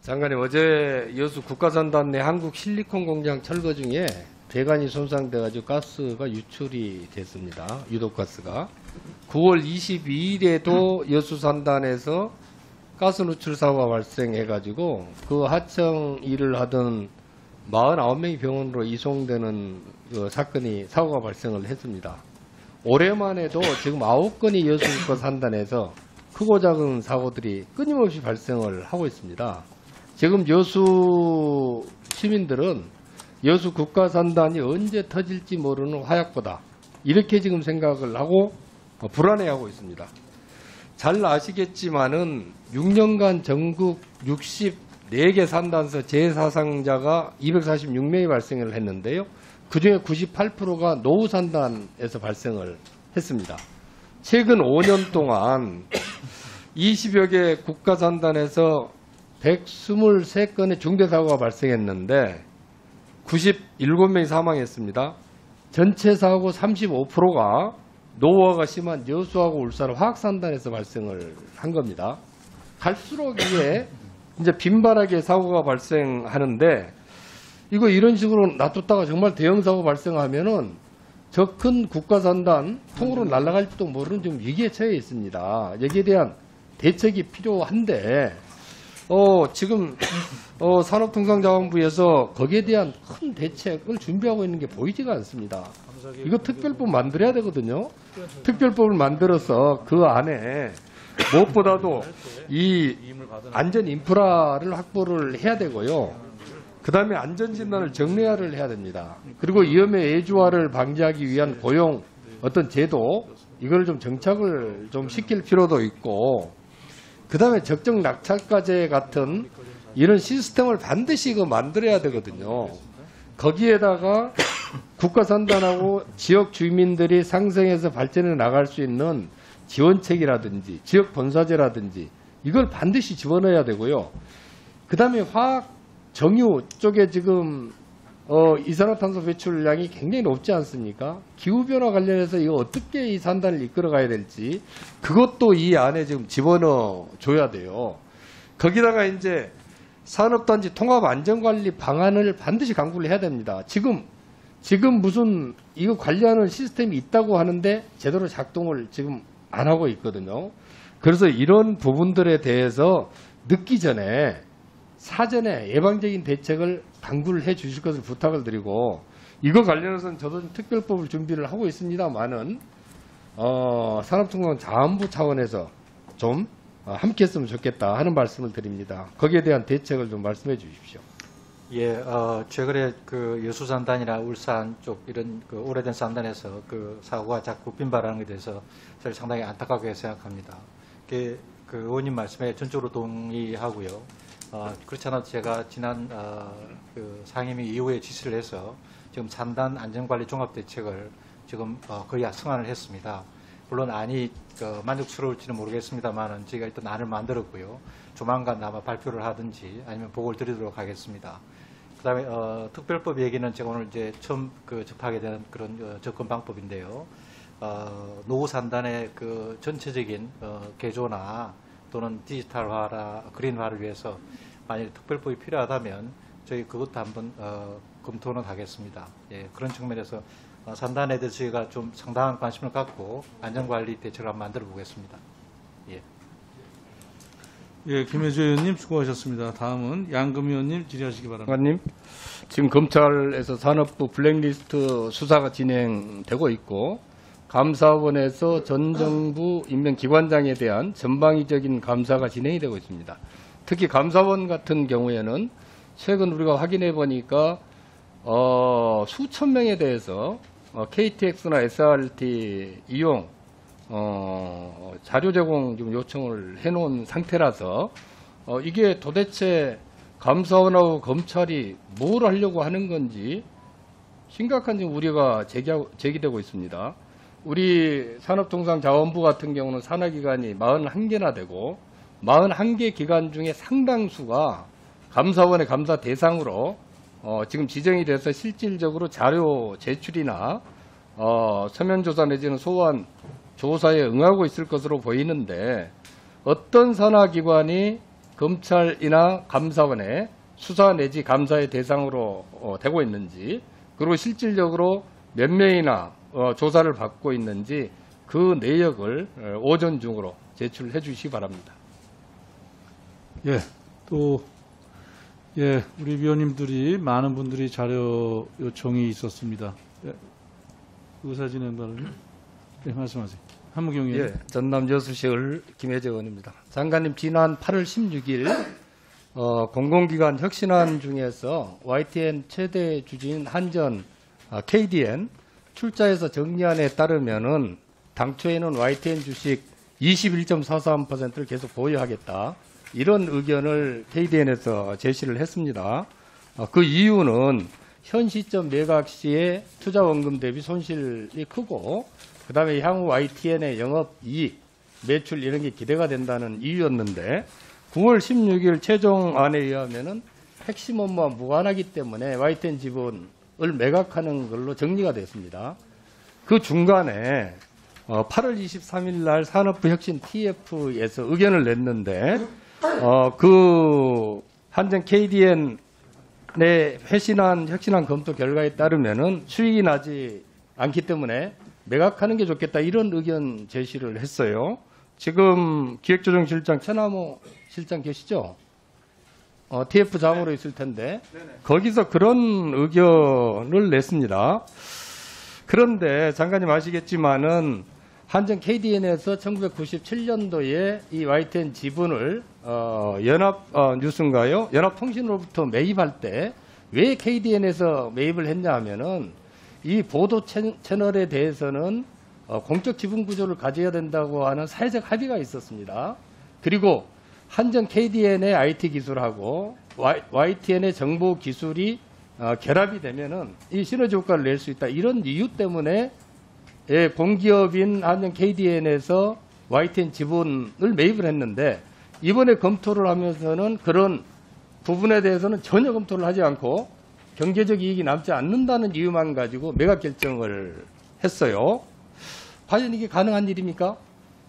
장관님, 어제 여수 국가산단 내 한국 실리콘 공장 철거 중에 배관이 손상돼가지고 가스가 유출이 됐습니다. 유독가스가. 9월 22일에도 여수 산단에서 가스 누출 사고가 발생해가지고 그 하청 일을 하던 49명이 병원으로 이송되는 그 사고가 발생을 했습니다. 올해만 해도 지금 9건이 여수 국가산단에서 크고 작은 사고들이 끊임없이 발생을 하고 있습니다. 지금 여수 시민들은 여수 국가산단이 언제 터질지 모르는 화약보다 이렇게 지금 생각을 하고 불안해하고 있습니다. 잘 아시겠지만은 6년간 전국 64개 산단서 재사상자가 246명이 발생을 했는데요. 그중에 98%가 노후 산단에서 발생을 했습니다. 최근 5년 동안 20여 개 국가산단에서 123건의 중대사고가 발생했는데 97명이 사망했습니다. 전체 사고 35%가 노후화가 심한 여수하고 울산 화학산단에서 발생을 한 겁니다. 갈수록 이게 이제 빈발하게 사고가 발생하는데 이거 이런 식으로 놔뒀다가 정말 대형 사고 발생하면은 저 큰 국가산단 통으로 날아갈지도 모르는 좀 위기에 처해 있습니다. 여기에 대한 대책이 필요한데 지금 산업통상자원부에서 거기에 대한 큰 대책을 준비하고 있는 게 보이지가 않습니다. 이거 특별법 만들어야 되거든요. 특별법을 만들어서 그 안에 무엇보다도 이 안전 인프라를 확보를 해야 되고요. 그 다음에 안전진단을 정례화를 해야 됩니다. 그리고 위험의 애주화를 방지하기 위한 고용 어떤 제도 이걸 좀 정착을 좀 시킬 필요도 있고 그 다음에 적정 낙찰가제 같은 이런 시스템을 반드시 이거 만들어야 되거든요. 거기에다가 국가산단하고 지역 주민들이 상생해서 발전해 나갈 수 있는 지원책이라든지 지역 본사제라든지 이걸 반드시 집어넣어야 되고요. 그 다음에 화학 정유 쪽에 지금 이산화탄소 배출량이 굉장히 높지 않습니까? 기후변화 관련해서 이거 어떻게 이 산단을 이끌어가야 될지 그것도 이 안에 지금 집어넣어 줘야 돼요. 거기다가 이제 산업단지 통합안전관리 방안을 반드시 강구를 해야 됩니다. 지금 무슨 이거 관리하는 시스템이 있다고 하는데 제대로 작동을 지금 안 하고 있거든요. 그래서 이런 부분들에 대해서 늦기 전에 사전에 예방적인 대책을 강구를 해 주실 것을 부탁을 드리고 이거 관련해서는 저도 특별법을 준비를 하고 있습니다만은 산업통상자원부 차원에서 좀 함께 했으면 좋겠다 하는 말씀을 드립니다. 거기에 대한 대책을 좀 말씀해 주십시오. 예, 최근에 그 여수 산단이나 울산 쪽 이런 그 오래된 산단에서 그 사고가 자꾸 빈발하는 것에 대해서 저는 상당히 안타깝게 생각합니다. 그 의원님 말씀에 전적으로 동의하고요. 그렇지 않아도 제가 지난 그 상임위 이후에 지시를 해서 지금 산단 안전관리 종합대책을 지금 거의 승안을 했습니다. 물론 안이 만족스러울지는 모르겠습니다만 저희가 일단 안을 만들었고요. 조만간 아마 발표를 하든지 아니면 보고를 드리도록 하겠습니다. 그다음에 특별법 얘기는 제가 오늘 이제 처음 접하게 된 그런 접근 방법인데요. 노후 산단의 그 전체적인 개조나 또는 디지털화나 그린화를 위해서 만약에 특별법이 필요하다면 저희 그것도 한번 검토는 하겠습니다. 예, 그런 측면에서 산단에 대해서 저희가 좀 상당한 관심을 갖고 안전관리 대책을 한번 만들어 보겠습니다. 예. 예, 김혜주 의원님 수고하셨습니다. 다음은 양금 의원님 질의하시기 바랍니다. 장관님, 지금 검찰에서 산업부 블랙리스트 수사가 진행되고 있고 감사원에서 전 정부 임명기관장에 대한 전방위적인 감사가 진행이 되고 있습니다. 특히 감사원 같은 경우에는 최근 우리가 확인해 보니까 수천 명에 대해서 KTX나 SRT 이용 자료 제공 좀 요청을 해놓은 상태라서 이게 도대체 감사원하고 검찰이 뭘 하려고 하는 건지 심각한 지금 우려가 제기되고 있습니다. 우리 산업통상자원부 같은 경우는 산하기관이 41개나 되고 41개 기관 중에 상당수가 감사원의 감사 대상으로 지금 지정이 돼서 실질적으로 자료 제출이나 서면조사 내지는 소환 조사에 응하고 있을 것으로 보이는데 어떤 산하기관이 검찰이나 감사원의 수사 내지 감사의 대상으로 되고 있는지, 그리고 실질적으로 몇 명이나 조사를 받고 있는지 그 내역을 오전 중으로 제출해 주시기 바랍니다. 예, 또, 예, 우리 위원님들이 많은 분들이 자료 요청이 있었습니다. 예, 의사진행관님, 예, 말씀하세요. 한무경 의원. 예, 전남 여수시을 김혜재 의원입니다. 장관님, 지난 8월 16일 공공기관 혁신안 중에서 YTN 최대 주주인 한전 KDN 출자해서 정리안에 따르면은 당초에는 YTN 주식 21.43%를 계속 보유하겠다, 이런 의견을 KDN에서 제시를 했습니다. 그 이유는 현 시점 매각 시에 투자 원금 대비 손실이 크고, 그 다음에 향후 YTN의 영업이익, 매출 이런 게 기대가 된다는 이유였는데, 9월 16일 최종안에 의하면은 핵심 업무와 무관하기 때문에 YTN 지분을 매각하는 걸로 정리가 됐습니다. 그 중간에 8월 23일 날 산업부 혁신 TF에서 의견을 냈는데, 그 한전 KDN의 혁신안 검토 결과에 따르면은 수익이 나지 않기 때문에 매각하는 게 좋겠다, 이런 의견 제시를 했어요. 지금 기획조정실장 최남호 실장 계시죠? TF 장으로 있을 텐데 거기서 그런 의견을 냈습니다. 그런데 장관님 아시겠지만은 한전 KDN에서 1997년도에 이 YTN 지분을 연합뉴스인가요? 연합통신으로부터 매입할 때 왜 KDN에서 매입을 했냐 하면은 이 보도 채널에 대해서는 공적 지분 구조를 가져야 된다고 하는 사회적 합의가 있었습니다. 그리고 한전 KDN의 IT 기술하고 YTN의 정보 기술이 결합이 되면은 이 시너지 효과를 낼 수 있다, 이런 이유 때문에 공기업인 한전 KDN에서 YTN 지분을 매입을 했는데, 이번에 검토를 하면서는 그런 부분에 대해서는 전혀 검토를 하지 않고 경제적 이익이 남지 않는다는 이유만 가지고 매각 결정을 했어요. 과연 이게 가능한 일입니까?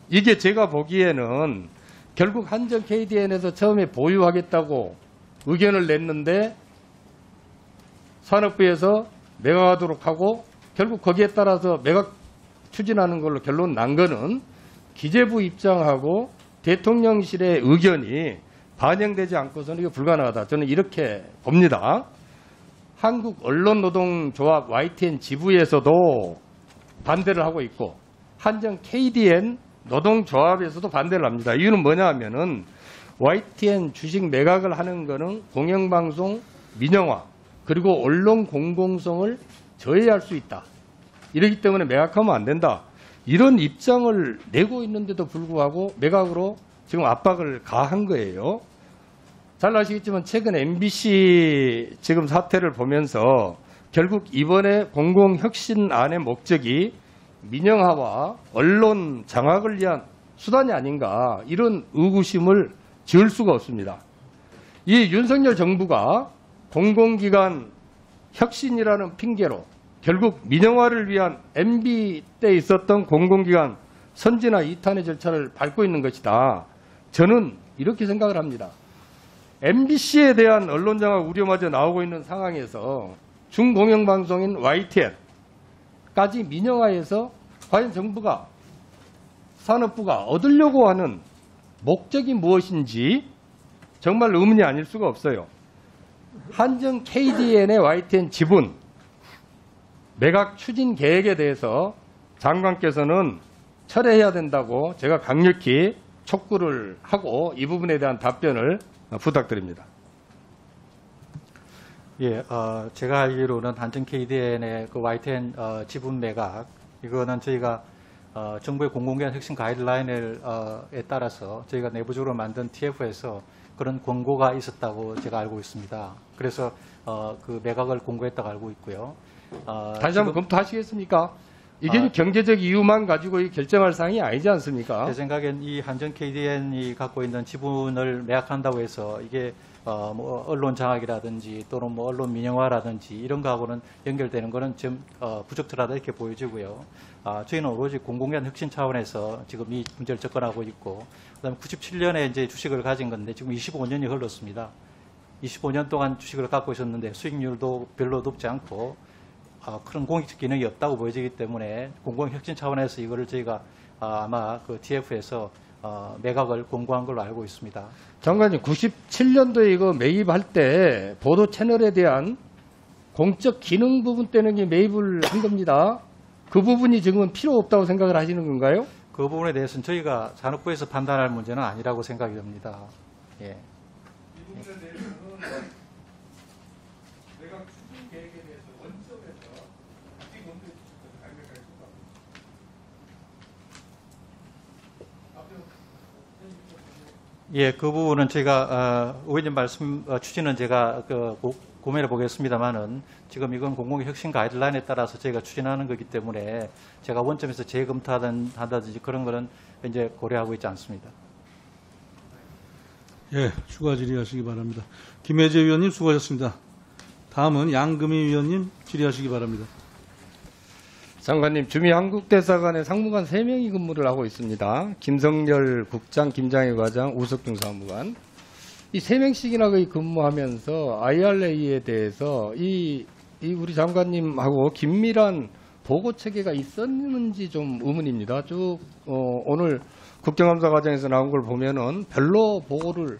이게 제가 보기에는 결국 한전 KDN에서 처음에 보유하겠다고 의견을 냈는데 산업부에서 매각하도록 하고, 결국 거기에 따라서 매각 추진하는 걸로 결론 난 거는 기재부 입장하고 대통령실의 의견이 반영되지 않고서는 이거 불가능하다, 저는 이렇게 봅니다. 한국언론노동조합 YTN 지부에서도 반대를 하고 있고 한전 KDN 노동조합에서도 반대를 합니다. 이유는 뭐냐 하면은 YTN 주식 매각을 하는 거는 공영방송 민영화 그리고 언론 공공성을 저해할 수 있다, 이러기 때문에 매각하면 안 된다, 이런 입장을 내고 있는데도 불구하고 매각으로 지금 압박을 가한 거예요. 잘 아시겠지만 최근 MBC 지금 사태를 보면서 결국 이번에 공공혁신안의 목적이 민영화와 언론 장악을 위한 수단이 아닌가, 이런 의구심을 지을 수가 없습니다. 이 윤석열 정부가 공공기관 혁신이라는 핑계로 결국 민영화를 위한 MB 때 있었던 공공기관 선진화 2탄의 절차를 밟고 있는 것이다, 저는 이렇게 생각을 합니다. MBC에 대한 언론장악 우려마저 나오고 있는 상황에서 중공영방송인 YTN까지 민영화해서 과연 정부가, 산업부가 얻으려고 하는 목적이 무엇인지 정말 의문이 아닐 수가 없어요. 한전 KDN의 YTN 지분 매각 추진 계획에 대해서 장관께서는 철회해야 된다고 제가 강력히 촉구를 하고 이 부분에 대한 답변을 부탁드립니다. 예, 제가 알기로는 한전 KDN의 그 YTN 지분 매각, 이거는 저희가 정부의 공공기관 혁신 가이드라인에 따라서 저희가 내부적으로 만든 TF에서 그런 권고가 있었다고 제가 알고 있습니다. 그래서 그 매각을 권고했다고 알고 있고요. 다시 한번 검토하시겠습니까? 이게 경제적 이유만 가지고 결정할 사항이 아니지 않습니까? 제 생각엔 이 한전 KDN이 갖고 있는 지분을 매각한다고 해서 이게 뭐 언론 장악이라든지 또는 뭐 언론 민영화라든지 이런 거하고는 연결되는 거는 좀 부적절하다 이렇게 보여지고요. 저희는 오로지 공공연 혁신 차원에서 지금 이 문제를 접근하고 있고, 그다음에 97년에 이제 주식을 가진 건데 지금 25년이 흘렀습니다. 25년 동안 주식을 갖고 있었는데 수익률도 별로 높지 않고 그런 공익적 기능이 없다고 보여지기 때문에 공공혁신 차원에서 이거를 저희가 아마 그 TF에서 매각을 공고한 걸로 알고 있습니다. 장관님, 97년도에 이거 매입할 때 보도 채널에 대한 공적 기능 부분 때문에 매입을 한 겁니다. 그 부분이 지금은 필요 없다고 생각을 하시는 건가요? 그 부분에 대해서는 저희가 산업부에서 판단할 문제는 아니라고 생각이 듭니다. 예. 이 부분에 대해서는 매각 추진 계획에 대해서 원점에서 같이 검토해 주실 알겠습니다. 예, 그 부분은 제가 의원님 말씀 추진은 제가 고민해 보겠습니다만은 지금 이건 공공혁신 가이드라인에 따라서 저희가 추진하는 거기 때문에 제가 원점에서 재검토한다든지 그런 거는 이제 고려하고 있지 않습니다. 예, 추가 질의하시기 바랍니다. 김혜재 위원님 수고하셨습니다. 다음은 양금희 위원님 질의하시기 바랍니다. 장관님, 주미 한국대사관에 상무관 3명이 근무를 하고 있습니다. 김성열 국장, 김장희 과장, 우석중 사무관. 이 3명씩이나 거의 근무하면서 IRA에 대해서 이 우리 장관님하고 긴밀한 보고 체계가 있었는지 좀 의문입니다. 쭉 오늘 국정감사 과정에서 나온 걸 보면은 별로 보고를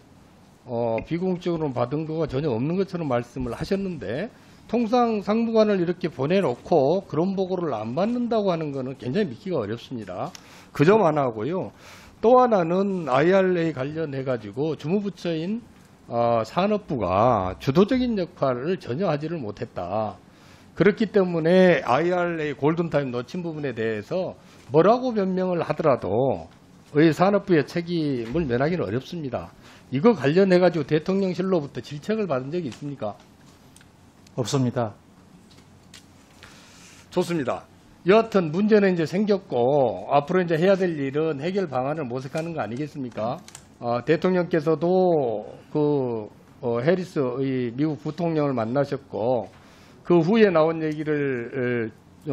비공적으로 받은 거가 전혀 없는 것처럼 말씀을 하셨는데, 통상 상무관을 이렇게 보내놓고 그런 보고를 안 받는다고 하는 거는 굉장히 믿기가 어렵습니다. 그 점 하나고요. 또 하나는 IRA 관련해가지고 주무부처인 산업부가 주도적인 역할을 전혀 하지를 못했다. 그렇기 때문에 IRA 골든타임 놓친 부분에 대해서 뭐라고 변명을 하더라도 의 산업부의 책임을 면하기는 어렵습니다. 이거 관련해가지고 대통령실로부터 질책을 받은 적이 있습니까? 없습니다. 좋습니다. 여하튼 문제는 이제 생겼고 앞으로 이제 해야 될 일은 해결 방안을 모색하는 거 아니겠습니까? 대통령께서도 해리스의 미국 부통령을 만나셨고, 그 후에 나온 얘기를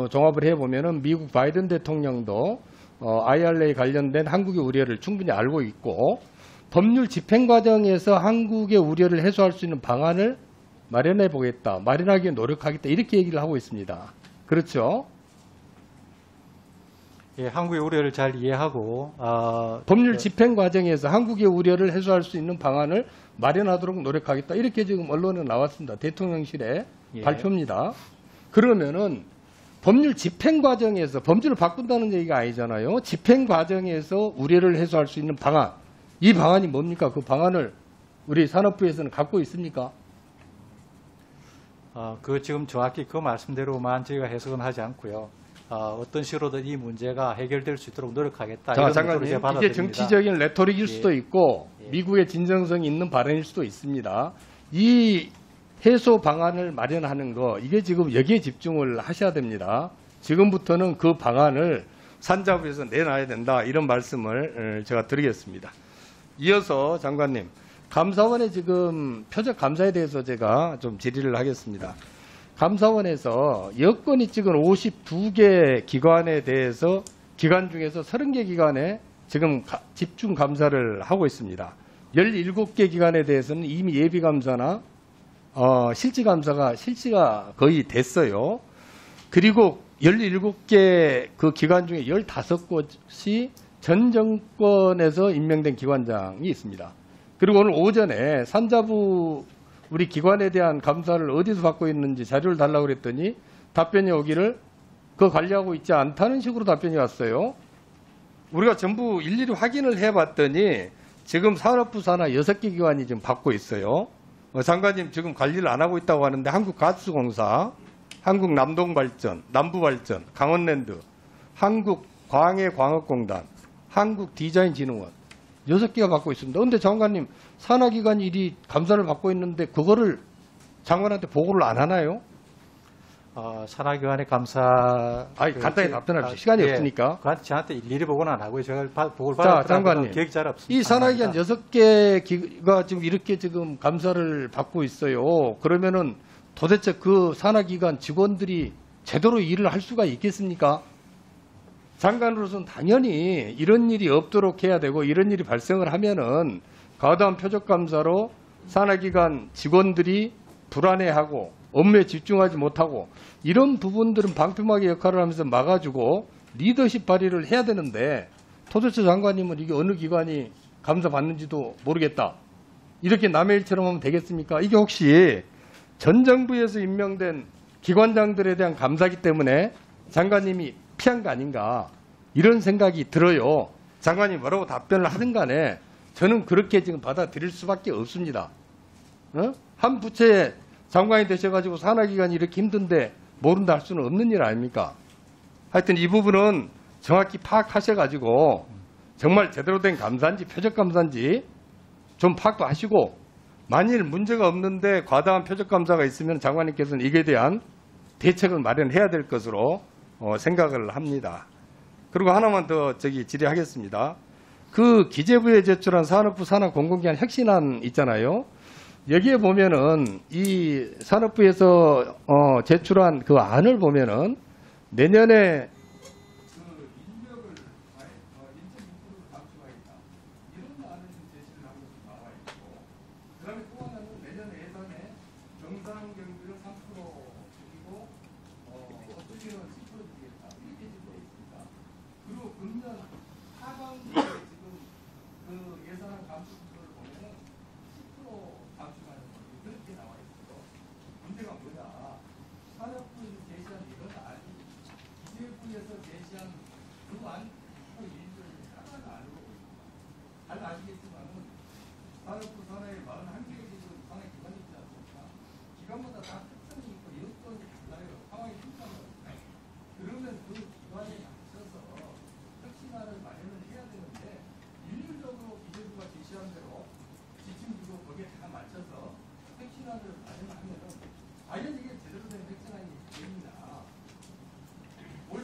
종합을 해보면은 미국 바이든 대통령도 IRA 관련된 한국의 우려를 충분히 알고 있고, 법률 집행 과정에서 한국의 우려를 해소할 수 있는 방안을 마련해 보겠다, 마련하기 위해 노력하겠다, 이렇게 얘기를 하고 있습니다. 그렇죠? 예, 한국의 우려를 잘 이해하고 법률 집행 과정에서 한국의 우려를 해소할 수 있는 방안을 마련하도록 노력하겠다, 이렇게 지금 언론에 나왔습니다. 대통령실의 예. 발표입니다. 그러면은 법률 집행 과정에서 범죄를 바꾼다는 얘기가 아니잖아요. 집행 과정에서 우려를 해소할 수 있는 방안, 이 방안이 뭡니까? 그 방안을 우리 산업부에서는 갖고 있습니까? 그 지금 정확히 그 말씀대로만 저희가 해석은 하지 않고요. 어떤 식으로든 이 문제가 해결될 수 있도록 노력하겠다. 자, 이런 장관님, 제가 이게 받아들입니다. 정치적인 레토릭일 예. 수도 있고 예. 미국의 진정성이 있는 발언일 수도 있습니다. 이 해소 방안을 마련하는 거, 이게 지금 여기에 집중을 하셔야 됩니다. 지금부터는 그 방안을 산자부에서 내놔야 된다, 이런 말씀을 제가 드리겠습니다. 이어서 장관님, 감사원의 지금 표적 감사에 대해서 제가 좀 질의를 하겠습니다. 감사원에서 여건이 찍은 52개 기관에 대해서 기관 중에서 30개 기관에 지금 집중 감사를 하고 있습니다. 17개 기관에 대해서는 이미 예비 감사나 실질 감사가 실시가 거의 됐어요. 그리고 17개 그 기관 중에 15곳이 전 정권에서 임명된 기관장이 있습니다. 그리고 오늘 오전에 산자부 우리 기관에 대한 감사를 어디서 받고 있는지 자료를 달라고 그랬더니 답변이 오기를 그거 관리하고 있지 않다는 식으로 답변이 왔어요. 우리가 전부 일일이 확인을 해봤더니 지금 산업부 산하 6개 기관이 지금 받고 있어요. 장관님, 지금 관리를 안 하고 있다고 하는데 한국가스공사, 한국남동발전, 남부발전, 강원랜드, 한국광해광업공단, 한국디자인진흥원 6개가 받고 있습니다. 그런데 장관님, 산하기관이 이리 감사를 받고 있는데 그거를 장관한테 보고를 안 하나요? 산하기관의 감사. 간단히 답변합시다. 시간이 없으니까. 저한테 일일이 보고는 안 하고요. 제가 보고를 자, 받았더라도 장관님. 기획 잘 없습니다. 이 산하기관 6개가 지금 이렇게 지금 감사를 받고 있어요. 그러면은 도대체 그 산하기관 직원들이 제대로 일을 할 수가 있겠습니까? 장관으로서는 당연히 이런 일이 없도록 해야 되고 이런 일이 발생을 하면은 과도한 표적 감사로 산하기관 직원들이 불안해하고 업무에 집중하지 못하고 이런 부분들은 방패막이 역할을 하면서 막아주고 리더십 발휘를 해야 되는데 도대체 장관님은 이게 어느 기관이 감사받는지도 모르겠다. 이렇게 남의 일처럼 하면 되겠습니까? 이게 혹시 전 정부에서 임명된 기관장들에 대한 감사기 때문에 장관님이 피한 거 아닌가 이런 생각이 들어요. 장관이 뭐라고 답변을 하든 간에 저는 그렇게 지금 받아들일 수밖에 없습니다. 한 부처에 장관이 되셔가지고 산하기관이 이렇게 힘든데 모른다 할 수는 없는 일 아닙니까? 하여튼 이 부분은 정확히 파악하셔가지고 정말 제대로 된 감사인지 표적 감사인지 좀 파악도 하시고 만일 문제가 없는데 과다한 표적 감사가 있으면 장관님께서는 이에 대한 대책을 마련해야 될 것으로 생각을 합니다. 그리고 하나만 더 질의하겠습니다. 그 기재부에 제출한 산업부 산하공공기관 혁신안 있잖아요. 여기에 보면은 이 산업부에서 제출한 그 안을 보면은 내년에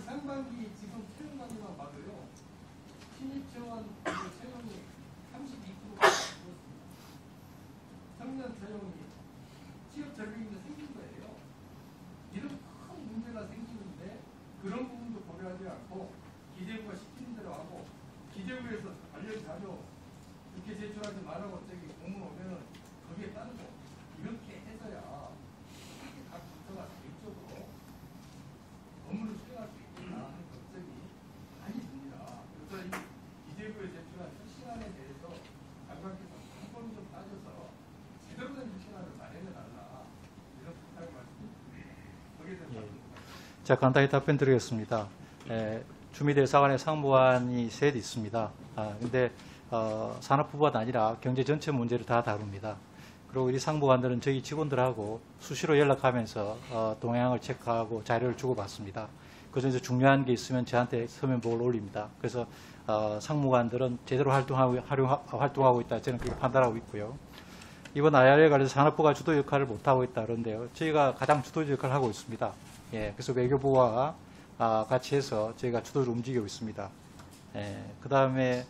상반기 지금 채용만으로만 봐도요. 신입 채원 채용이 32%가 줄었습니다. 청년 채용이 취업 절벽이 생긴 거예요. 이런 큰 문제가 생기는데 그런 부분도 고려하지 않고 기재부가 시키는 대로 하고 기재부에서 관련 자료 이렇게 제출하지 말라고 저기 공문 오면은 거기에 따르고 이렇게 해서야 각 부처가 자율적으로 업무를 수행할 수 있구나 하는 걱정이 많이 듭니다. 그래서 이 기재부에 제출한 혁신안에 대해서 장관께서 꼼꼼히 좀 따져서 제대로 된 혁신안을 마련해달라 이런 부탁을 말씀드립니다. 거기에 대해서 자, 간단히 답변 드리겠습니다. 주미대사관의 상무관이 셋 있습니다. 근데 산업부가 아니라 경제 전체 문제를 다 다룹니다. 그리고 이 상무관들은 저희 직원들하고 수시로 연락하면서 동향을 체크하고 자료를 주고받습니다. 그중에서 중요한 게 있으면 저한테 서면보고를 올립니다. 그래서 상무관들은 제대로 활동하고 있다. 저는 그렇게 판단하고 있고요. 이번 IR에 관해서 산업부가 주도 역할을 못하고 있다 그런데요. 저희가 가장 주도적 역할을 하고 있습니다. 그래서 외교부와 같이 해서 저희가 주도를 움직이고 있습니다. 그 다음에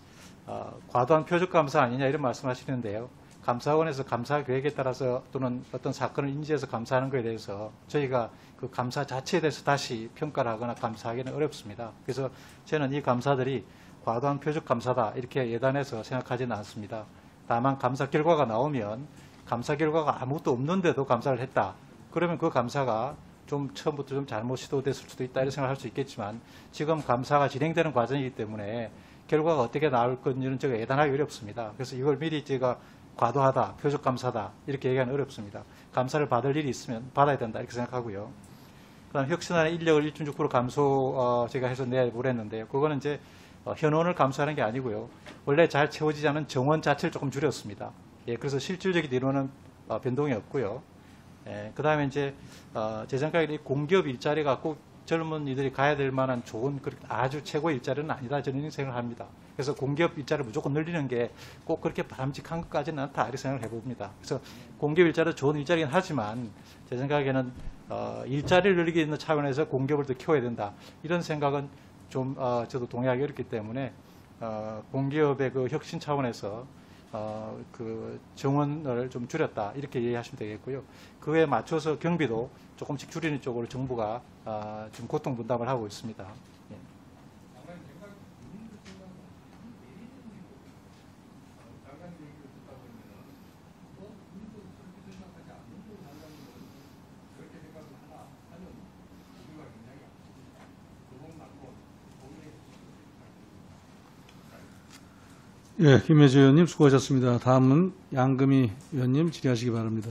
과도한 표적 감사 아니냐 이런 말씀하시는데요. 감사원에서 감사 계획에 따라서 또는 어떤 사건을 인지해서 감사하는 것에 대해서 저희가 그 감사 자체에 대해서 다시 평가를 하거나 감사하기는 어렵습니다. 그래서 저는 이 감사들이 과도한 표적 감사다 이렇게 예단해서 생각하지는 않습니다. 다만 감사 결과가 나오면 감사 결과가 아무것도 없는데도 감사를 했다. 그러면 그 감사가 좀 처음부터 좀 잘못 시도됐을 수도 있다 이런 생각을 할 수 있겠지만 지금 감사가 진행되는 과정이기 때문에 결과가 어떻게 나올 건지는 제가 예단하기 어렵습니다. 그래서 이걸 미리 제가 과도하다, 표적 감사다 이렇게 얘기하는 어렵습니다. 감사를 받을 일이 있으면 받아야 된다 이렇게 생각하고요. 그다음 혁신안의 인력을 1.6% 감소 제가 해서 내보냈는데요. 그거는 이제 현원을 감소하는 게 아니고요. 원래 잘 채워지지 않은 정원 자체를 조금 줄였습니다. 그래서 실질적인 인원은 변동이 없고요. 그다음에 이제 제 생각에 공기업 일자리가 꼭 젊은이들이 가야 될 만한 좋은 아주 최고의 일자리는 아니다 저는 생각을 합니다. 그래서 공기업 일자를 무조건 늘리는 게 꼭 그렇게 바람직한 것까지는 않다 이렇게 생각을 해봅니다. 그래서 공기업 일자는 좋은 일자리긴 하지만 제 생각에는 일자리를 늘리기 있는 차원에서 공기업을 더 키워야 된다 이런 생각은 좀 저도 동의하기 어렵기 때문에 공기업의 그 혁신 차원에서 그 정원을 좀 줄였다 이렇게 이해하시면 되겠고요. 그에 맞춰서 경비도 조금씩 줄이는 쪽으로 정부가 지금 고통 분담을 하고 있습니다. 예. 예, 김혜재 의원님 수고하셨습니다. 다음은 양금희 의원님 질의하시기 바랍니다.